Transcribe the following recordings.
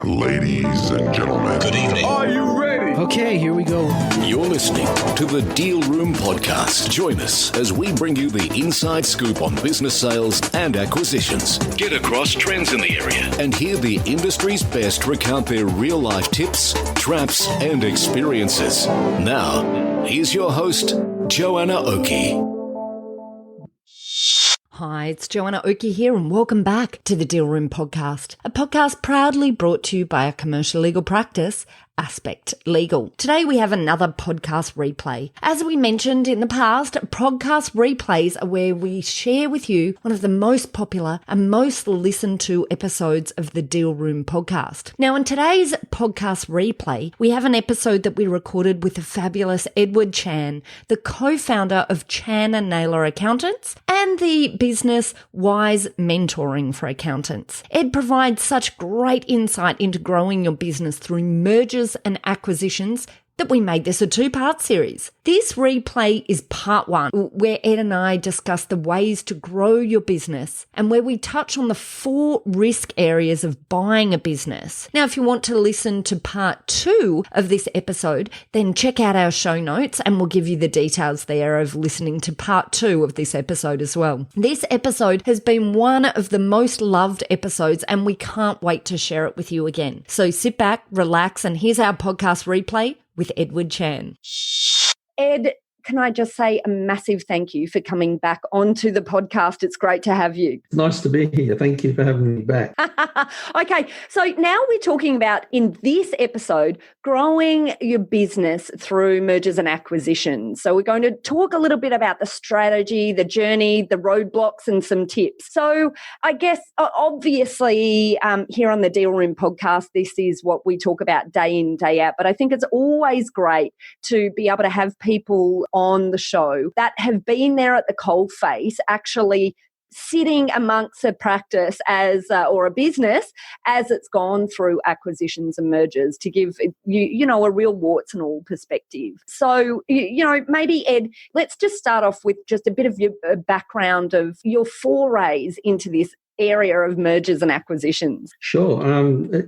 Ladies and gentlemen. Good evening. Are you ready? Okay, here we go. You're listening to the Deal Room Podcast. Join us as we bring you the inside scoop on business sales and acquisitions. Get across trends in the area and hear the industry's best recount their real-life tips, traps, and experiences. Now, here's your host, Joanna Oakey. Hi, it's Joanna Oakey here and welcome back to the Deal Room Podcast, a podcast proudly brought to you by a commercial legal practice, Aspect Legal. Today we have another podcast replay. As we mentioned in the past, podcast replays are where we share with you one of the most popular and most listened to episodes of the Deal Room Podcast. Now in today's podcast replay, we have an episode that we recorded with the fabulous Edward Chan, the co-founder of Chan and Naylor Accountants and the business Wize Mentoring for Accountants. Ed provides such great insight into growing your business through mergers and acquisitions that we made this a two-part series. This replay is part one, where Ed and I discuss the ways to grow your business and where we touch on the 4 risk areas of buying a business. Now, if you want to listen to part 2 of this episode, then check out our show notes and we'll give you the details there of listening to part 2 of this episode as well. This episode has been one of the most loved episodes and we can't wait to share it with you again. So sit back, relax, and here's our podcast replay with Edward Chan. Ed, can I just say a massive thank you for coming back onto the podcast. It's great to have you. Nice to be here. Thank you for having me back. Okay, so now we're talking about, in this episode, growing your business through mergers and acquisitions. So we're going to talk a little bit about the strategy, the journey, the roadblocks, and some tips. So I guess, obviously, here on the Deal Room Podcast, this is what we talk about day in, day out. But I think it's always great to be able to have people on the show that have been there at the coalface, actually sitting amongst a practice as or a business as it's gone through acquisitions and mergers, to give you know, a real warts and all perspective. So, you know, maybe Ed, let's just start off with just a bit of your background of your forays into this area of mergers and acquisitions. Sure.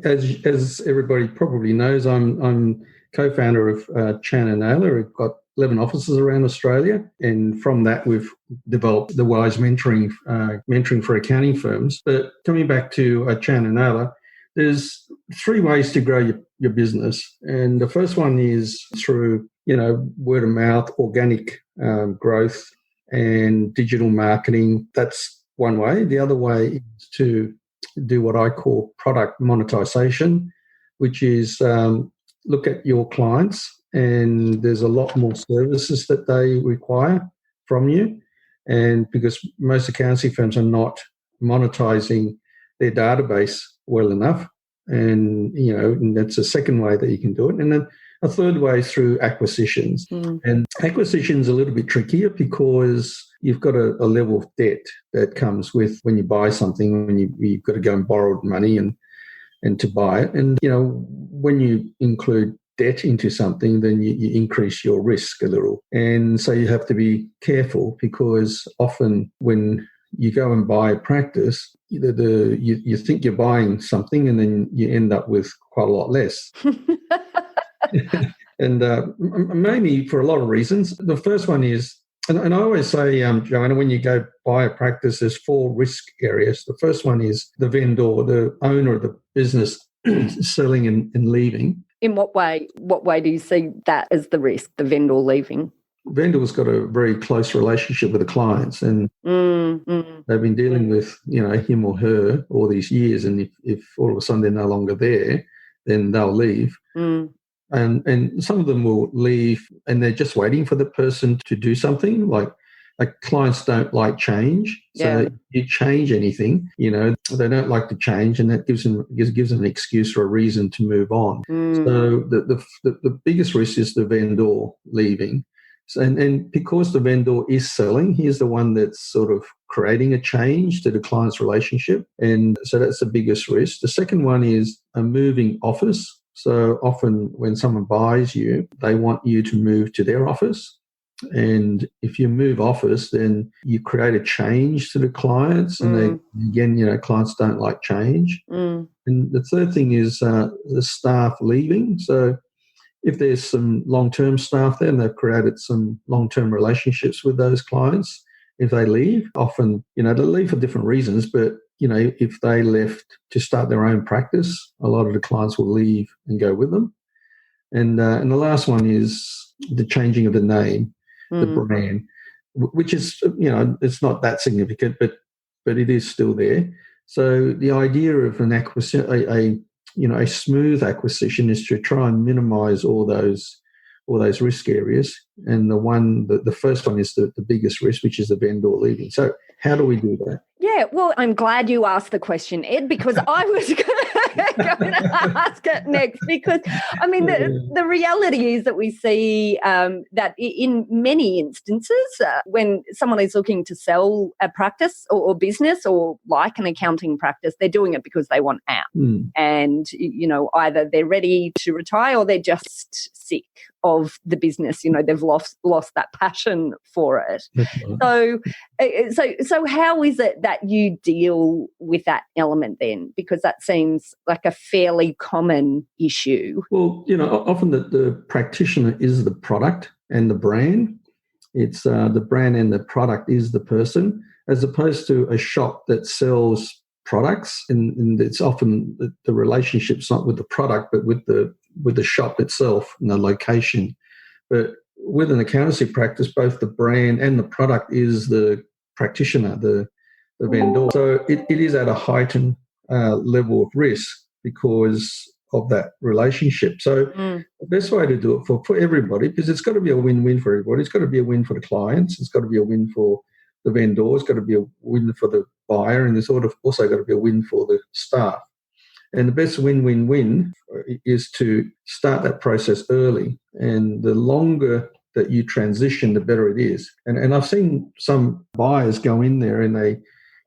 As everybody probably knows, I'm co-founder of Chan and Naylor. We've got 11 offices around Australia, and from that we've developed the Wize mentoring for accounting firms. But coming back to Chan and Naylor, there's 3 ways to grow your business, and the first one is through, you know, word of mouth, organic growth, and digital marketing. That's one way. The other way is to do what I call product monetization, which is look at your clients, and there's a lot more services that they require from you. And because most accountancy firms are not monetizing their database well enough, and, you know, and that's a second way that you can do it. And then a third way is through acquisitions. And acquisitions are a little bit trickier because you've got a level of debt that comes with when you buy something, when you've got to go and borrow money and to buy it. And, you know, when you include debt into something, then you increase your risk a little. And so you have to be careful, because often when you go and buy a practice, you think you're buying something and then you end up with quite a lot less. And mainly for a lot of reasons. The first one is, and I always say, Joanna, when you go buy a practice, there's 4 risk areas. The first one is the vendor, the owner of the business selling and leaving. In what way? What way do you see that as the risk, the vendor leaving? Vendor's got a very close relationship with the clients, and they've been dealing with, you know, him or her all these years. And if all of a sudden they're no longer there, then they'll leave. And some of them will leave and they're just waiting for the person to do something. Like clients don't like change. So if you change anything, you know, they don't like to change, and that gives them an excuse or a reason to move on. So the biggest risk is the vendor leaving. So, and because the vendor is selling, he's the one that's sort of creating a change to the client's relationship. And so that's the biggest risk. The second one is a moving office. So often when someone buys you, they want you to move to their office. And if you move office, then you create a change to the clients. And clients don't like change. And the third thing is the staff leaving. So if there's some long-term staff there and they've created some long-term relationships with those clients, if they leave, often, they leave for different reasons, but, if they left to start their own practice, a lot of the clients will leave and go with them. And the last one is the changing of the name, the brand, which is, it's not that significant, but it is still there. So the idea of an acquisition, a smooth acquisition, is to try and minimise all those risk areas. And the first one is the biggest risk, which is the vendor leaving. So how do we do that? Yeah, well, I'm glad you asked the question, Ed, because I was going to ask it next. Because, I mean, the reality is that we see that in many instances, when someone is looking to sell a practice or business or like an accounting practice, they're doing it because they want out. And, either they're ready to retire or they're just sick of the business. They've lost that passion for it. So how is it that you deal with that element then? Because that seems like a fairly common issue. Well, often the practitioner is the product and the brand. It's the brand and the product is the person, as opposed to a shop that sells products, and it's often the relationship's not with the product but with the shop itself and the location. But with an accountancy practice, both the brand and the product is the practitioner, the vendor. So it is at a heightened level of risk because of that relationship. So the best way to do it for everybody, because it's got to be a win-win for everybody. It's got to be a win for the clients. It's got to be a win for the vendor. It's got to be a win for the buyer, and there's also got to be a win for the staff. And the best win-win-win is to start that process early. And the longer that you transition, the better it is. And I've seen some buyers go in there and they,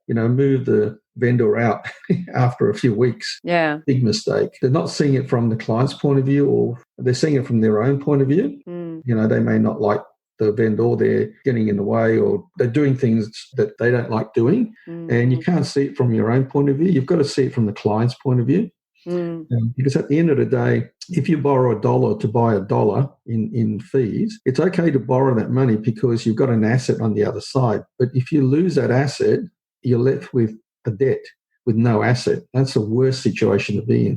move the vendor out after a few weeks. Yeah. Big mistake. They're not seeing it from the client's point of view, or they're seeing it from their own point of view. They may not like the vendor, they're getting in the way, or they're doing things that they don't like doing. And you can't see it from your own point of view. You've got to see it from the client's point of view. Because at the end of the day, if you borrow $1 to buy $1 in fees, it's okay to borrow that money because you've got an asset on the other side. But if you lose that asset, you're left with a debt with no asset. That's the worst situation to be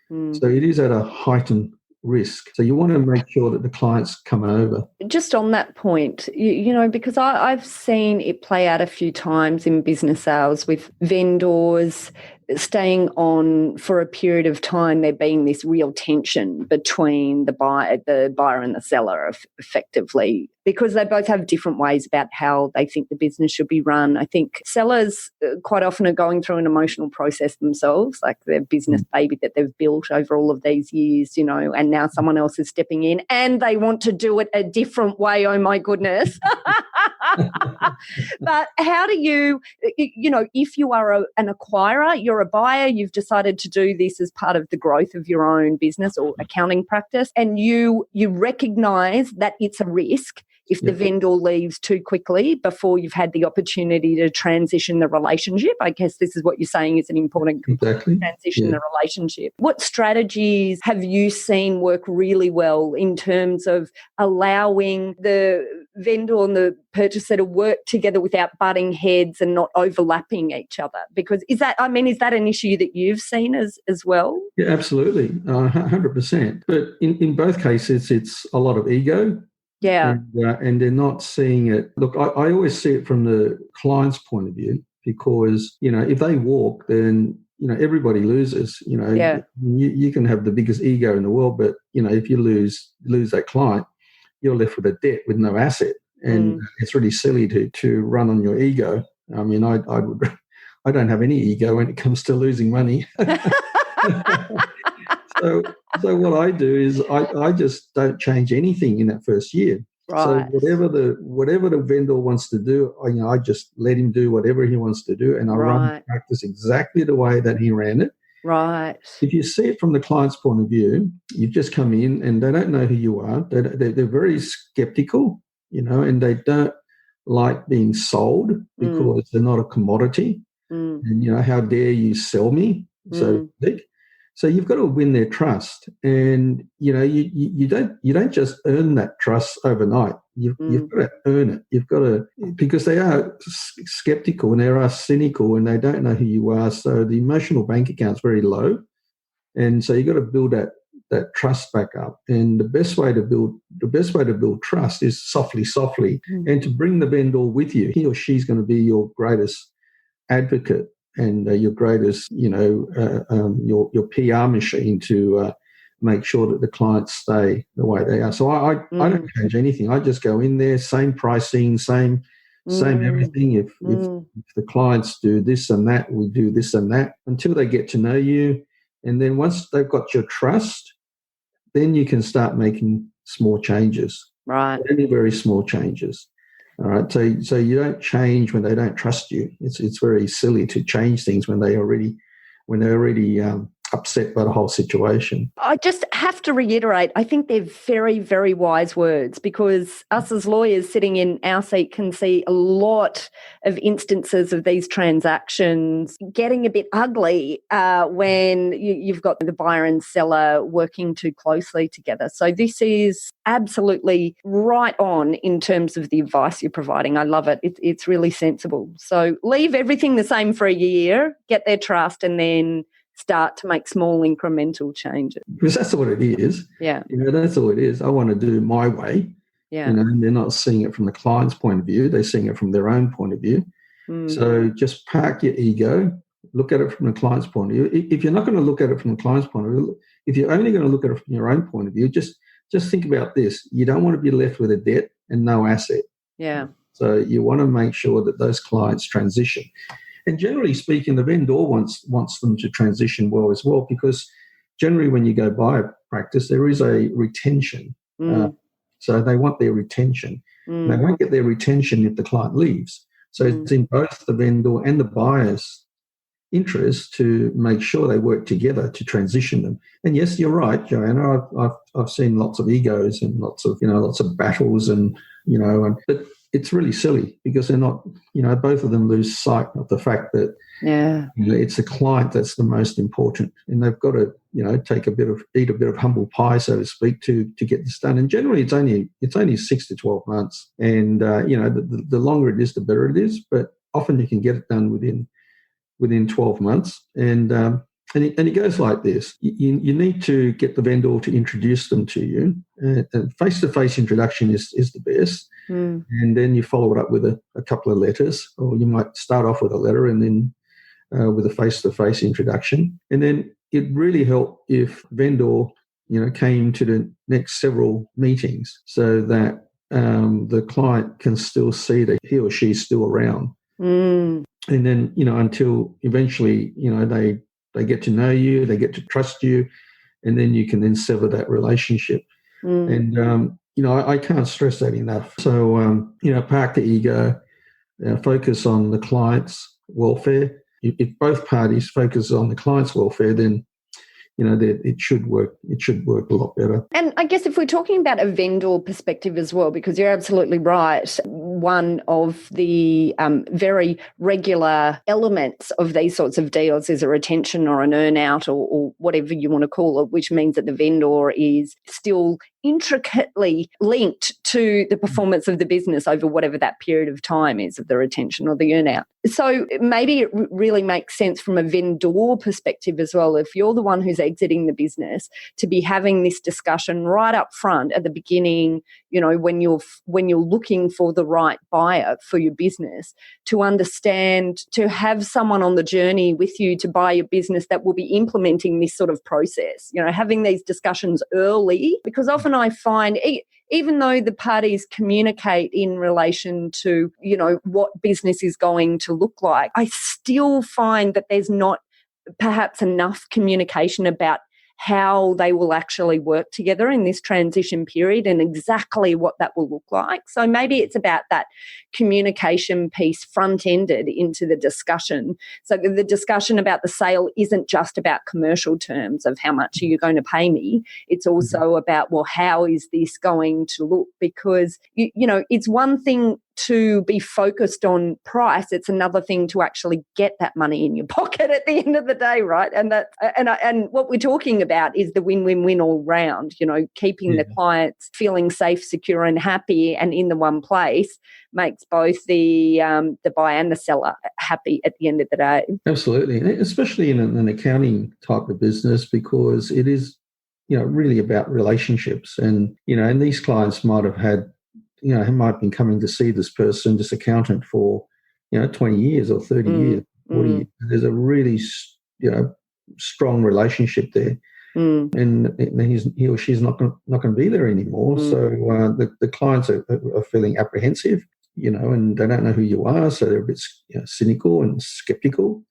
in. So it is at a heightened risk. So you want to make sure that the clients come over. Just on that point, because I've seen it play out a few times in business sales with vendors staying on for a period of time. There being this real tension between the buyer and the seller, effectively, because they both have different ways about how they think the business should be run. I think sellers quite often are going through an emotional process themselves, like their business baby that they've built over all of these years, and now someone else is stepping in and they want to do it a different way. Oh my goodness. But how do you, if you are an acquirer, you're a buyer, you've decided to do this as part of the growth of your own business or accounting practice, and you recognise that it's a risk if the vendor leaves too quickly before you've had the opportunity to transition the relationship. I guess this is what you're saying is an important exactly. transition the relationship. What strategies have you seen work really well in terms of allowing the vendor and the purchaser to work together without butting heads and not overlapping each other? Because is that an issue that you've seen as well? Yeah, absolutely, 100%. But in both cases, it's a lot of ego. Yeah. And they're not seeing it. Look, I always see it from the client's point of view, because, if they walk, then, everybody loses. You can have the biggest ego in the world, but, if you lose that client, you're left with a debt with no asset. And it's really silly to run on your ego. I mean, I don't have any ego when it comes to losing money. So what I do is I just don't change anything in that first year. Right. So whatever the vendor wants to do, I just let him do whatever he wants to do, and I run the practice exactly the way that he ran it. Right. If you see it from the client's point of view, you've just come in and they don't know who you are. They're very skeptical. and they don't like being sold because they're not a commodity. And, how dare you sell me? So you've got to win their trust. And, you don't just earn that trust overnight. You've got to earn it. You've got to, because they are skeptical and they are cynical and they don't know who you are. So the emotional bank account's very low. And so you've got to build that trust back up. And the best way to build trust is softly, and to bring the vendor with you. He or she's going to be your greatest advocate and your greatest, your PR machine to make sure that the clients stay the way they are. So I don't change anything. I just go in there, same pricing, same everything. If the clients do this and that, we do this and that until they get to know you. And then once they've got your trust, then you can start making small changes. Right. Only very small changes. All right. So you don't change when they don't trust you. It's very silly to change things when they're already upset by the whole situation. I just have to reiterate, I think they're very, very wise words, because us as lawyers sitting in our seat can see a lot of instances of these transactions getting a bit ugly when you've got the buyer and seller working too closely together. So this is absolutely right on in terms of the advice you're providing. I love it. It's really sensible. So leave everything the same for a year, get their trust, and then start to make small incremental changes. Because that's what it is. Yeah. That's all it is. I want to do my way. Yeah. And they're not seeing it from the client's point of view. They're seeing it from their own point of view. So just park your ego, look at it from the client's point of view. If you're not going to look at it from the client's point of view, if you're only going to look at it from your own point of view, just think about this. You don't want to be left with a debt and no asset. Yeah. So you want to make sure that those clients transition. And generally speaking, the vendor wants them to transition well as well, because generally when you go buy a practice, there is a retention. So they want their retention. They won't get their retention if the client leaves. So it's in both the vendor and the buyer's interest to make sure they work together to transition them. And yes, you're right, Joanna. I've seen lots of egos and lots of battles, but it's really silly because they're not, both of them lose sight of the fact that it's the client that's the most important, and they've got to, eat a bit of humble pie, so to speak, to get this done. And generally, it's only 6 to 12 months, and the longer it is, the better it is. But often you can get it done within 12 months, and it goes like this. You need to get the vendor to introduce them to you. And face-to-face introduction is the best. And then you follow it up with a couple of letters, or you might start off with a letter and then with a face-to-face introduction. And then it really helped if vendor, came to the next several meetings so that the client can still see that he or she's still around. And then, until eventually, they get to know you, they get to trust you, and then you can then sever that relationship. And, I can't stress that enough. So, park the ego, focus on the client's welfare. If both parties focus on the client's welfare, then it should work. It should work a lot better. And I guess if we're talking about a vendor perspective as well, because you're absolutely right, one of the very regular elements of these sorts of deals is a retention or an earn-out or whatever you want to call it, which means that the vendor is still intricately linked to the performance of the business over whatever that period of time is of the retention or the earn-out. So maybe it really makes sense from a vendor perspective as well, if you're the one who's exiting the business, to be having this discussion right up front at the beginning, when you're looking for the right buyer for your business, to understand, to have someone on the journey with you to buy your business that will be implementing this sort of process, having these discussions early, because often I find even though the parties communicate in relation to, what business is going to look like, I still find that there's not perhaps enough communication about how they will actually work together in this transition period and exactly what that will look like. So maybe it's about that communication piece front-ended into the discussion. So the discussion about the sale isn't just about commercial terms of how much are you going to pay me. It's also about, well, how is this going to look? Because, you know, it's one thing to be focused on price. It's another thing to actually get that money in your pocket at the end of the day, right? And what we're talking about is the win-win-win all round, you know, keeping the clients feeling safe, secure and happy and in the one place makes both the buyer and the seller happy at the end of the day. Absolutely, especially in an accounting type of business, because it is, you know, really about relationships. And, you know, and these clients might have had, you know, he might have been coming to see this person, this accountant, for, you know, 20 years or 30 years, 40 years. There's a really, you know, strong relationship there. And he or she's not going to be there anymore. So the clients are feeling apprehensive, you know, and they don't know who you are. So they're a bit, you know, cynical and skeptical.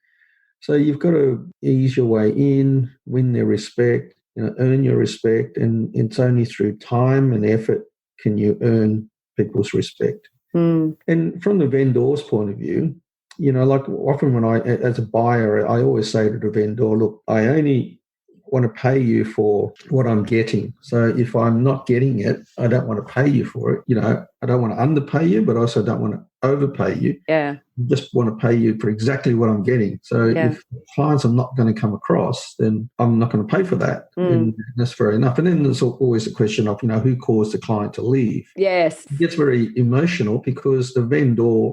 So you've got to ease your way in, win their respect, you know, earn your respect. And it's only through time and effort can you earn people's respect. And from the vendor's point of view, you know, like often when as a buyer, I always say to the vendor, look, I only want to pay you for what I'm getting. So if I'm not getting it, I don't want to pay you for it. You know, I don't want to underpay you, but also don't want to overpay you. Yeah. I just want to pay you for exactly what I'm getting. So if clients are not going to come across, then I'm not going to pay for that. And that's fair enough. And then there's always a question of, you know, who caused the client to leave? Yes. It gets very emotional because the vendor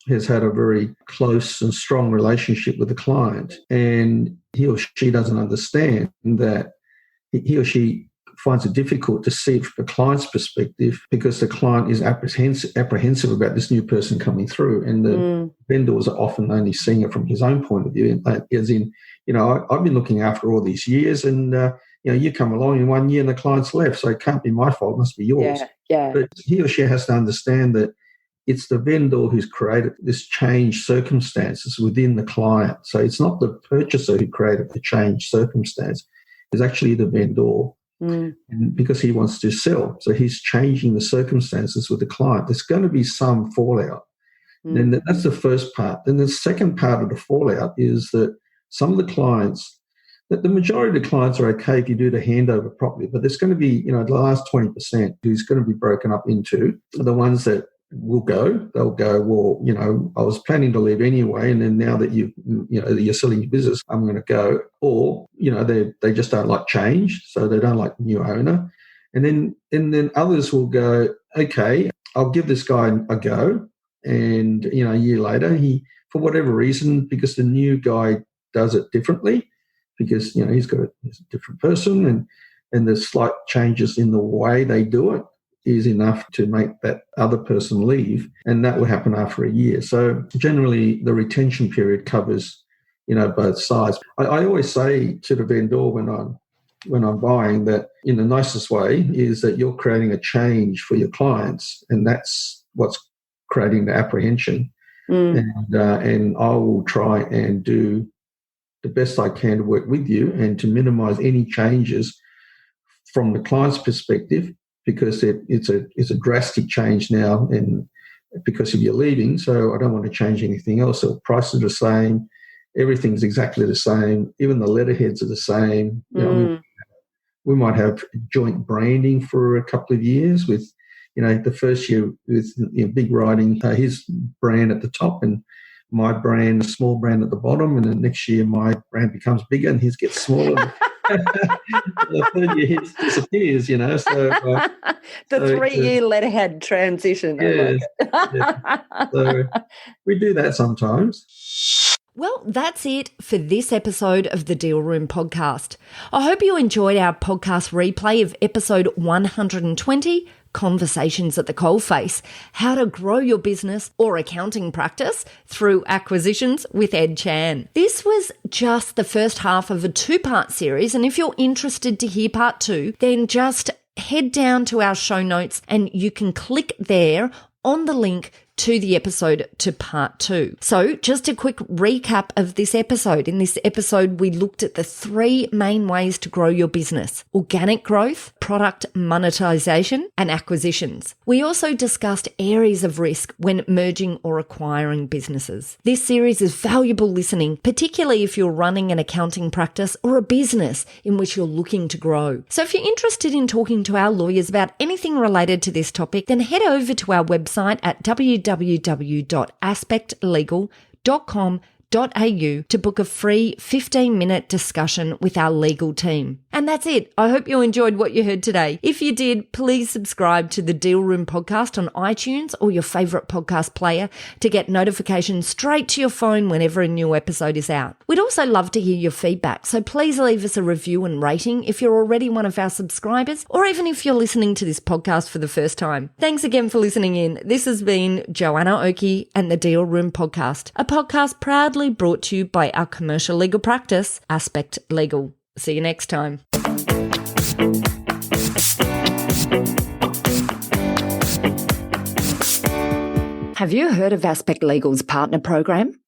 has had a very close and strong relationship with the client, and he or she doesn't understand that he or she finds it difficult to see it from the client's perspective because the client is apprehensive about this new person coming through, and the vendors are often only seeing it from his own point of view, as in, you know, I've been looking after all these years, and you know, you come along in 1 year and the client's left, so it can't be my fault, it must be yours. But he or she has to understand that it's the vendor who's created this changed circumstances within the client. So it's not the purchaser who created the changed circumstance. It's actually the vendor. And because he wants to sell. So he's changing the circumstances with the client. There's going to be some fallout. And that's the first part. Then the second part of the fallout is that some of the clients, that the majority of the clients are okay if you do the handover properly, but there's going to be, you know, the last 20% who's going to be broken up into the ones that they'll go, well, you know, I was planning to leave anyway, and then now that you're selling your business, I'm going to go. Or, you know, they just don't like change, so they don't like new owner. And then others will go, okay, I'll give this guy a go. And, you know, a year later, he, for whatever reason, because the new guy does it differently, because, you know, he's a different person, and there's slight changes in the way they do it, is enough to make that other person leave, and that will happen after a year. So generally the retention period covers, you know, both sides. I always say to the vendor when I'm buying that, in the nicest way, is that you're creating a change for your clients, and that's what's creating the apprehension. And I will try and do the best I can to work with you and to minimize any changes from the client's perspective, because it's a drastic change now, and because of your leaving. So I don't want to change anything else. So prices are the same, everything's exactly the same, even the letterheads are the same. You know, we might have joint branding for a couple of years with, you know, the first year with, you know, big writing, his brand at the top and my brand, a small brand at the bottom, and then next year my brand becomes bigger and his gets smaller. The third year his disappears, you know. So the 3-year letterhead transition. So we do that sometimes. Well, that's it for this episode of the Deal Room podcast. I hope you enjoyed our podcast replay of episode 120, Conversations at the Coalface, how to grow your business or accounting practice through acquisitions with Ed Chan. This was just the first half of a 2-part series, and if you're interested to hear part 2, then just head down to our show notes and you can click there on the link to the episode to part 2. So just a quick recap of this episode. In this episode, we looked at the 3 main ways to grow your business: organic growth, product monetization, and acquisitions. We also discussed areas of risk when merging or acquiring businesses. This series is valuable listening, particularly if you're running an accounting practice or a business in which you're looking to grow. So if you're interested in talking to our lawyers about anything related to this topic, then head over to our website at www.aspectlegal.com.au to book a free 15-minute discussion with our legal team. And that's it. I hope you enjoyed what you heard today. If you did, please subscribe to the Deal Room podcast on iTunes or your favorite podcast player to get notifications straight to your phone whenever a new episode is out. We'd also love to hear your feedback, so please leave us a review and rating if you're already one of our subscribers, or even if you're listening to this podcast for the first time. Thanks again for listening in. This has been Joanna Oakey and the Deal Room podcast, a podcast proudly brought to you by our commercial legal practice, Aspect Legal. See you next time. Have you heard of Aspect Legal's partner program?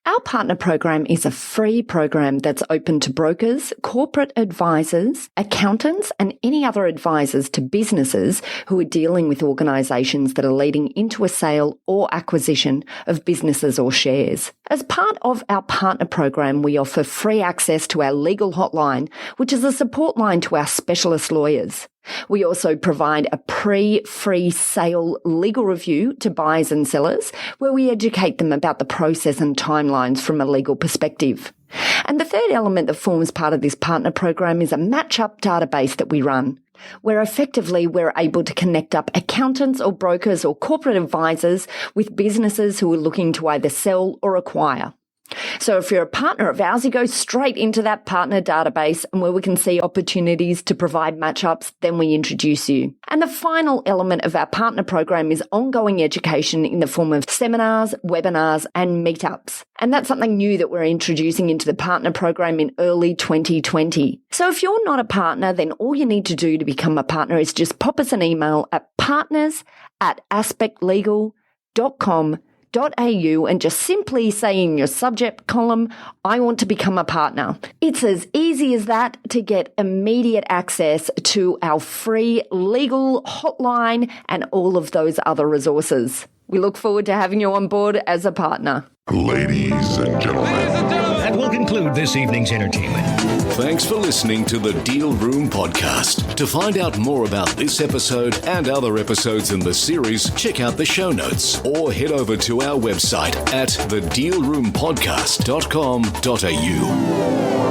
Our partner program is a free program that's open to brokers, corporate advisors, accountants, and any other advisors to businesses who are dealing with organisations that are leading into a sale or acquisition of businesses or shares. As part of our partner program, we offer free access to our legal hotline, which is a support line to our specialist lawyers. We also provide a free sale legal review to buyers and sellers, where we educate them about the process and timelines from a legal perspective. And the third element that forms part of this partner program is a match-up database that we run, where effectively we're able to connect up accountants or brokers or corporate advisors with businesses who are looking to either sell or acquire. So if you're a partner of ours, you go straight into that partner database, and where we can see opportunities to provide matchups, then we introduce you. And the final element of our partner program is ongoing education in the form of seminars, webinars, and meetups. And that's something new that we're introducing into the partner program in early 2020. So if you're not a partner, then all you need to do to become a partner is just pop us an email at partners@aspectlegal.com.au and just simply say in your subject column, I want to become a partner. It's as easy as that to get immediate access to our free legal hotline and all of those other resources. We look forward to having you on board as a partner. Ladies and gentlemen. That will conclude this evening's entertainment. Thanks for listening to the Deal Room podcast. To find out more about this episode and other episodes in the series, check out the show notes or head over to our website at thedealroompodcast.com.au.